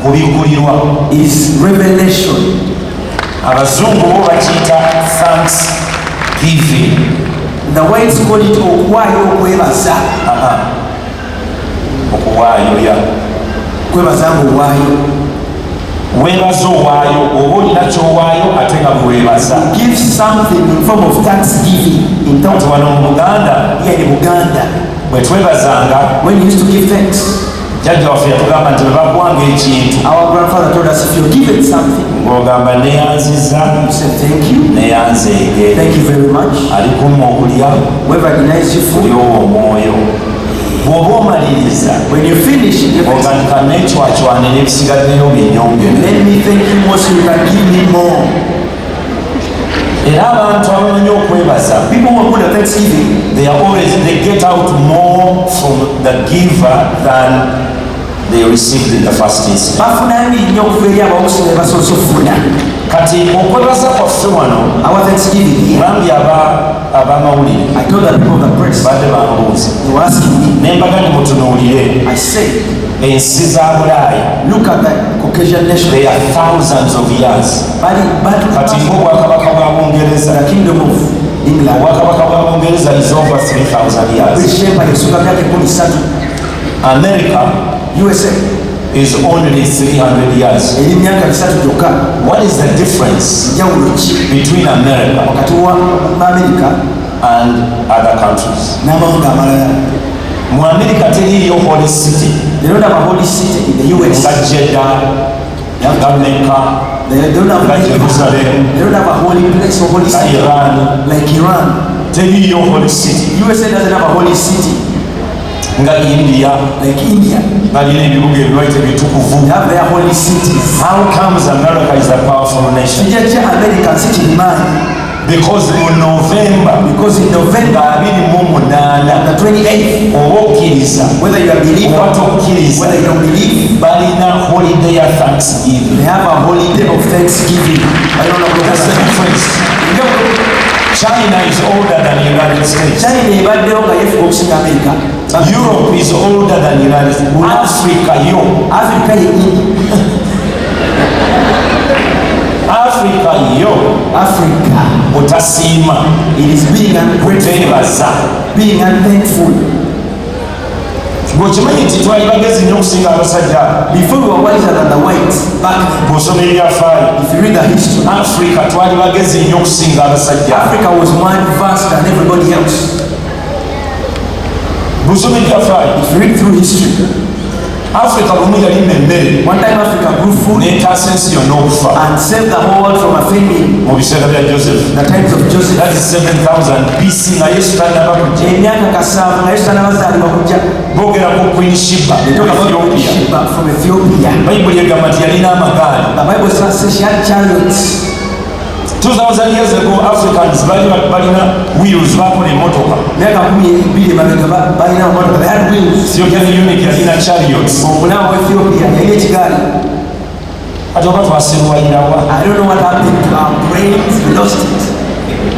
kubikulirwa is revelation. Abazungu bo bakiyita thanksgiving. The whites call it okuwaayo okwebaza. Okuwaayo ya kwebaza ng'owaayo. Weebaza owaayo oba olina kyowaayo ate nga bweweebaza. Give something in form of thanksgiving. Kati wano mu Buganda, in Buganda, bwe twebazanga, when you used to give thanks, jjajja waffe yatugamba nti bwe bakuwanga ekintu, our grandfather told us if you're given something, ng'ogamba neeyanziza, you say thank you, neeyanzeege, thank you very much, alikumma okulya, whoever denies you food, olyowa omwoyo. Bw'oba omaliriza, when you finish, ogandika n'ekywakywane n'ebisigaddeyo binnyongere. let me thank you more so you can give me more. Era abantu abamanyi okwebaza, people who are good at thanksgiving, they get out more from the giver than they received in the first instance. bafunayo nnyo okuva eri abawusi be basoose okufuna. Kati okwebaza kwaffe wano, our thanksgiving here, bambi ab'amawulire I told the people of the press, badde bambuuza, they were asking me, nembaga nimutunuulire I said, ensi za Bulaaya, look at the Caucasian nation, they are thousands of years. Kati ng'obwakabaka bwa Bungereza, the kingdom of England, obwakabaka bwa Bungereza is over 3,000 years. British Empire esuka myaka 13. America USA is only 300 years. eri myaka 3 gyokka. What is the difference njawulo ki between America wakati wa America and other countries? n'amawanga amalala? Mu America teriyo holy city they don't have a holy city in the US. nga Jeddah, nga Mecca, They don't have nga Jerusalem, they don't have a holy place or holy nga city Iran. like Iran. Teriyo holy city USA doesn't have a holy city nga India, like India. balina ebibuga ebibaita ebitukuvu. They have their holy cities. How comes America is a powerful nation? kijja kya America nsi kirimaanyi Because mu November, because in November nga 28 the 28th, oba okkiriza whether you are believer oba tokkiriza, whether you don't believe, balina holiday ya Thanksgiving. they have a holiday of Thanksgiving. I don't know That's the difference. China is older than the United States. China ebaddewo nga yefuga okusinga America. Europe is older than the United States. Africa yo. Africa yennyini. Africa yo. Africa, Otasiima. it is being ungrateful, Teebaza. being unthankful. Bw'okimanyi nti twali bagezi nnyo okusinga abasajja. Before we were wiser than the whites, back Bw'osoma ebyafaayo, if you read the history, Africa twali bagezi nnyo okusinga abasajja. Africa was more advanced than everybody else. Bw'osoma ebyafaayo, If you read through history, Africa lumu yalima emmere one time Africa grew food n'etaasa ensi yonna okufa and saved the whole world from a famine. mu biseera bya Joseph. The times of Joseph. That is 7,000 BC nga Yesu tannaba kujja. Emyaka 7 nga Yesu tannabazaalibwa kujja. Boogera ku Queen Sheba They talk about Ethiopia. Sheba from Ethiopia. Bayibuli egamba nti yalina amagaali. The Bible says she had chariots. 2,000 years ago Africans balina wheels, bakola emmotoka. Myaka 12 emabega balina amamotoka. They had wheels. Ethiopian eunuch yalina chariots. Omulamu wa Ethiopia yalina ekigaali. Kati oba twaserwalirawa. I don't know what happened to our brains. We lost it.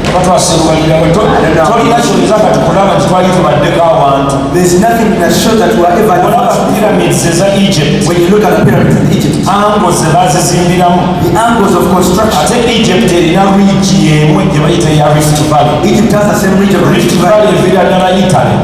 Oba twaserwalirawa. Tolina kyoliza kati kulaba nti twali tubaddeko abantu. There's nothing that shows that we are ever advanced. Pyramids eza Egypt. When you look at the pyramids in Egypt, Angles ze baazizimbiramu. the angles of construction. Ate Egypt erina ridge y'emu gye bayita eya Rift Valley. Egypt has the same region of Rift Valley eviira ddala Italy.